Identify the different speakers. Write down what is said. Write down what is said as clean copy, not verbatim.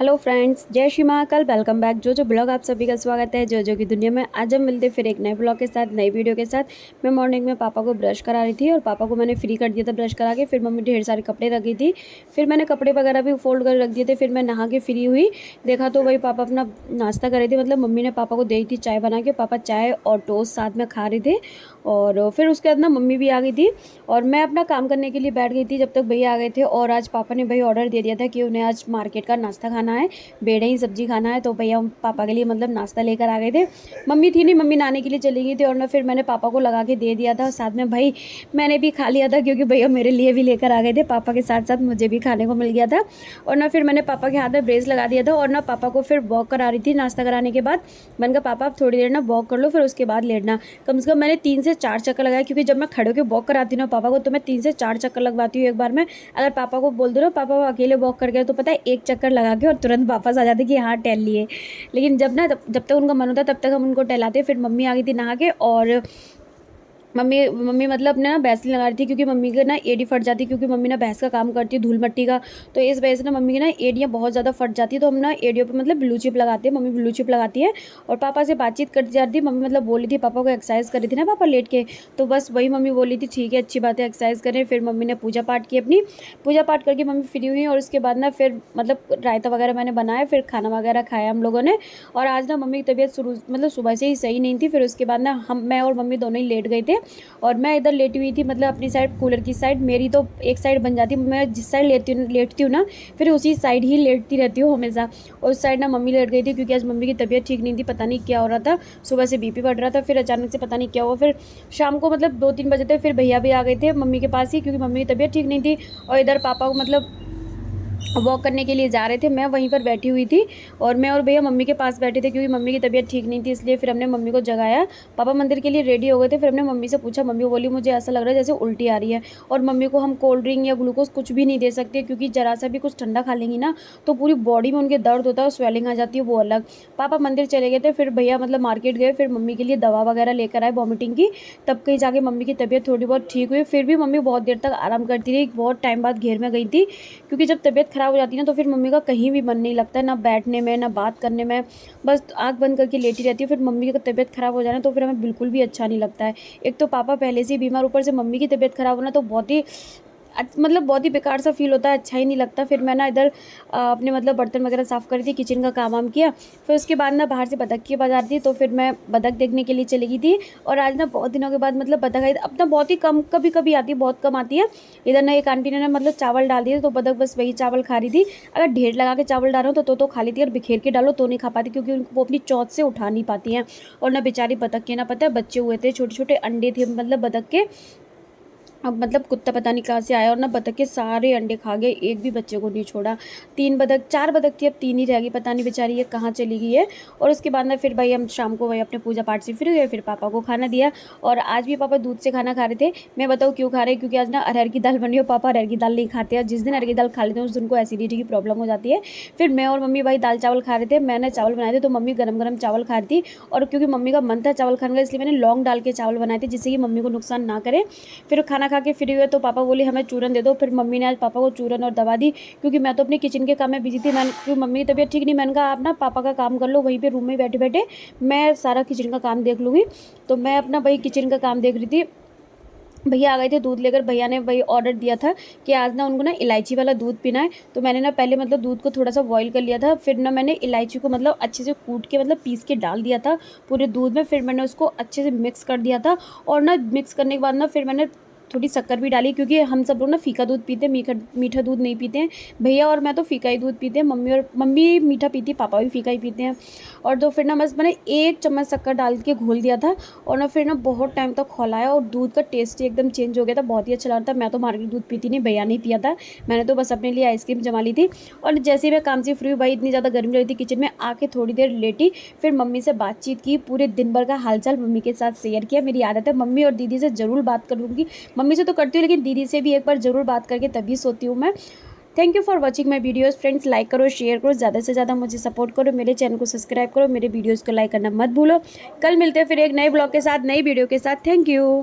Speaker 1: Hello friends, जय Shri Mahakal. Welcome back जो blog. आप सभी का स्वागत है जो की दुनिया में। आज हम मिलते फिर एक नए ब्लॉग के साथ, नई वीडियो के साथ। मैं मॉर्निंग में पापा को ब्रश करा रही थी और पापा को मैंने फ्री कर दिया था ब्रश करा के। फिर मम्मी ढेर सारे कपड़े रख गई थी, फिर मैंने कपड़े वगैरह भी फोल्ड कर रख दिए थे। फिर मैं नहा के फ्री हुई, देखा तो वही पापा अपना नाश्ता कर रहे थे। मतलब मम्मी ने पापा को दी थी चाय बना के, पापा चाय और टोस्ट साथ में खा रहे थे। और फिर उसके बाद ना मम्मी भी आ गई थी और मैं अपना काम करने के लिए बैठ गई थी जब तक भैया आ गए थे। और आज पापा ने भाई ऑर्डर दे दिया था कि उन्हें आज मार्केट का नाश्ता खाना है, बेड़े ही सब्जी खाना है। तो भैया पापा के लिए मतलब नाश्ता लेकर आ गए थे। मम्मी थी नहीं, मम्मी नहाने के लिए चली गई थी और ना फिर मैंने पापा को लगा के दे दिया था। साथ में भाई मैंने भी खा लिया था क्योंकि भैया मेरे लिए भी लेकर आ गए थे। पापा के साथ साथ मुझे भी खाने को मिल गया था। और ना फिर मैंने पापा के हाथ में ब्रेस लगा दिया था और ना पापा को फिर वॉक करा रही थी नाश्ता कराने के बाद। मैंने कहा पापा आप थोड़ी देर ना वॉक कर लो, फिर उसके बाद लेटना। कम से कम मैंने 3 से 4 चक्कर लगाया, क्योंकि जब मैं खड़े होकर वॉक कराती हूँ ना पापा को, तो मैं 3 से 4 चक्कर लगवाती हूँ एक बार में। अगर पापा को बोल दो ना पापा वो अकेले वॉक कर गए, तो पता है एक चक्कर लगा के और तुरंत वापस आ जाते कि हाँ टहल लिए। लेकिन जब तक उनका मन होता तब तक हम उनको टहलाते। फिर मम्मी आ गई थी नहा के और मम्मी मम्मी मतलब अपने ना वैसलीन लगा रही थी, क्योंकि मम्मी की ना एड़ी फट जाती है, क्योंकि मम्मी ना भैंस का काम करती है धूल मिट्टी का। तो इस वजह से ना मम्मी की ना एड़ियाँ बहुत ज़्यादा फट जाती है। तो हम ना एड़ियों पे मतलब ब्लू चिप लगाते हैं, मम्मी ब्लू चिप लगाती है। और पापा से बातचीत करती जाती है। मम्मी मतलब बोली थी पापा को एक्सरसाइज कर रही थी ना पापा लेट के, तो बस वही मम्मी बोली थी ठीक है अच्छी बात है एक्सरसाइज करें। फिर मम्मी ने पूजा पाठ की, अपनी पूजा पाठ करके मम्मी फ्री हुई। और उसके बाद ना फिर मतलब रायता वगैरह मैंने बनाया, फिर खाना वगैरह खाया हम लोगों ने। और आज ना मम्मी की तबीयत शुरू मतलब सुबह से ही सही नहीं थी। फिर उसके बाद ना मैं और मम्मी दोनों ही लेट गए थे और मैं इधर लेटी हुई थी, मतलब अपनी साइड कूलर की साइड। मेरी तो एक साइड बन जाती, मैं जिस साइड लेटती हूँ ना फिर उसी साइड ही लेटती रहती हूँ हमेशा। और उस साइड ना मम्मी लेट गई थी, क्योंकि आज मम्मी की तबीयत ठीक नहीं थी, पता नहीं क्या हो रहा था। सुबह से बीपी बढ़ रहा था, फिर अचानक से पता नहीं क्या हुआ। फिर शाम को मतलब 2-3 बजे थे, फिर भैया भी आ गए थे मम्मी के पास ही, क्योंकि मम्मी की तबीयत ठीक नहीं थी। और इधर पापा को मतलब वॉक करने के लिए जा रहे थे, मैं वहीं पर बैठी हुई थी। और मैं और भैया मम्मी के पास बैठे थे, क्योंकि मम्मी की तबीयत ठीक नहीं थी, इसलिए फिर हमने मम्मी को जगाया। पापा मंदिर के लिए रेडी हो गए थे, फिर हमने मम्मी से पूछा, मम्मी बोली मुझे ऐसा लग रहा है जैसे उल्टी आ रही है। और मम्मी को हम कोल्ड ड्रिंक या ग्लूकोज कुछ भी नहीं दे सकते, क्योंकि जरा सा भी कुछ ठंडा खा लेंगी ना तो पूरी बॉडी में उनके दर्द होता है और स्वेलिंग आ जाती है, वो अलग। पापा मंदिर चले गए थे, फिर भैया मतलब मार्केट गए, फिर मम्मी के लिए दवा वगैरह लेकर आए वॉमिटिंग की। तब कहीं जाके मम्मी की तबीयत थोड़ी बहुत ठीक हुई। फिर भी मम्मी बहुत देर तक आराम करती रही, बहुत टाइम बाद घेर में गई थी, क्योंकि जब तबीयत खराब हो जाती है ना तो फिर मम्मी का कहीं भी मन नहीं लगता है, ना बैठने में ना बात करने में, बस आंख बंद करके लेटी रहती है। फिर मम्मी की तबीयत खराब हो जाए ना तो फिर हमें बिल्कुल भी अच्छा नहीं लगता है। एक तो पापा पहले से ही बीमार, ऊपर से मम्मी की तबीयत खराब होना तो बहुत ही मतलब बहुत ही बेकार सा फील होता है, अच्छा ही नहीं लगता। फिर मैं ना इधर अपने मतलब बर्तन वगैरह साफ़ कर रही थी, किचन का काम वाम किया। फिर उसके बाद ना बाहर से बतख की आवाज़ आ रही थी, तो फिर मैं बतख देखने के लिए चली गई थी। और आज ना बहुत दिनों के बाद मतलब बतख आई, अब ना बहुत ही कम कभी कभी आती है, बहुत कम आती है। इधर ना एक आंटी ने ना मतलब चावल डाल दिए, तो बतख बस वही चावल खा रही थी। अगर ढेर लगा के चावल डालो तो खा लेती है, और बिखेर के डालो तो नहीं खा पाती, क्योंकि उनको वो अपनी चौथ से उठा नहीं पाती हैं। और ना बेचारी बतख के ना पता है बच्चे हुए थे, छोटे छोटे अंडे थे मतलब बतख के। अब मतलब कुत्ता पता नहीं कहाँ से आया और ना बतख के सारे अंडे खा गए, एक भी बच्चे को नहीं छोड़ा। 3 बतख 4 बतख थी, अब 3 ही रह गई, पता नहीं बेचारी ये कहाँ चली गई है। और उसके बाद ना फिर भाई हम शाम को वही अपने पूजा पाठ से फ्री हुए, फिर पापा को खाना दिया। और आज भी पापा दूध से खाना खा रहे थे। मैं बताऊँ क्यों खा रहे हैं, क्योंकि आज ना अरहर की दाल बनी और पापा अरहर की दाल नहीं खाते, और जिस दिन अरहर की दाल खा लेते हैं उस दिन को एसिडिटी की प्रॉब्लम हो जाती है। फिर मैं और मम्मी भाई दाल चावल खा रहे थे, मैंने चावल बनाए थे तो मम्मी गरम गरम चावल खा रही थी। और क्योंकि मम्मी का मन था चावल खाने का, इसलिए मैंने लौंग डाल के चावल बनाए थे, जिससे कि मम्मी को नुकसान ना करे। फिर खाना खा के फ्री हुए तो पापा बोले हमें चूरन दे दो। फिर मम्मी ने आज पापा को चूरन और दवा दी, क्योंकि मैं तो अपने किचन के काम में बिजी थी। मैंने क्योंकि मम्मी की तबीयत ठीक नहीं, मैंने कहा आप ना पापा का काम कर लो वहीं पे रूम में बैठे बैठे, मैं सारा किचन का काम देख लूँगी। तो मैं अपना वही किचन का काम देख रही थी। भैया आ गए थे दूध लेकर, भैया ने वही ऑर्डर दिया था कि आज ना उनको ना इलायची वाला दूध पीना है। तो मैंने ना पहले मतलब दूध को थोड़ा सा बॉईल कर लिया था, फिर ना मैंने इलायची को मतलब अच्छे से कूट के मतलब पीस के डाल दिया था पूरे दूध में। फिर मैंने उसको अच्छे से मिक्स कर दिया था। और ना मिक्स करने के बाद ना फिर मैंने थोड़ी शक्कर भी डाली, क्योंकि हम सब लोग ना फीका दूध पीते हैं, मीठा दूध नहीं पीते हैं। भैया और मैं तो फीका ही दूध पीते हैं, मम्मी मीठा पीती, पापा भी फीका ही पीते हैं। और तो फिर ना बस मैंने 1 चम्मच शक्कर डाल के घोल दिया था। और ना फिर ना बहुत टाइम तक खौलाया और दूध का टेस्ट ही एकदम चेंज हो गया था, बहुत ही अच्छा लग रहा था। मैं तो मार्केट दूध पीती नहीं, भैया नहीं पिया था, मैंने तो बस अपने लिए आइसक्रीम जमा ली थी। और जैसे ही मैं काम से फ्री हुई भाई, इतनी ज़्यादा गर्मी लग रही थी किचन में, आके थोड़ी देर लेटी, फिर मम्मी से बातचीत की, पूरे दिन भर का हालचाल मम्मी के साथ शेयर किया। मेरी आदत है मम्मी और दीदी से ज़रूर बात करूँगी, मम्मी से तो करती हूँ लेकिन दीदी से भी एक बार ज़रूर बात करके तभी सोती हूँ मैं। Thank you for watching my videos friends. Like करो, शेयर करो, ज़्यादा से ज़्यादा मुझे सपोर्ट करो, मेरे चैनल को सब्सक्राइब करो, मेरे वीडियोज़ को लाइक करना मत भूलो। कल मिलते हैं फिर एक नए ब्लॉग के साथ, नई वीडियो के साथ। Thank you.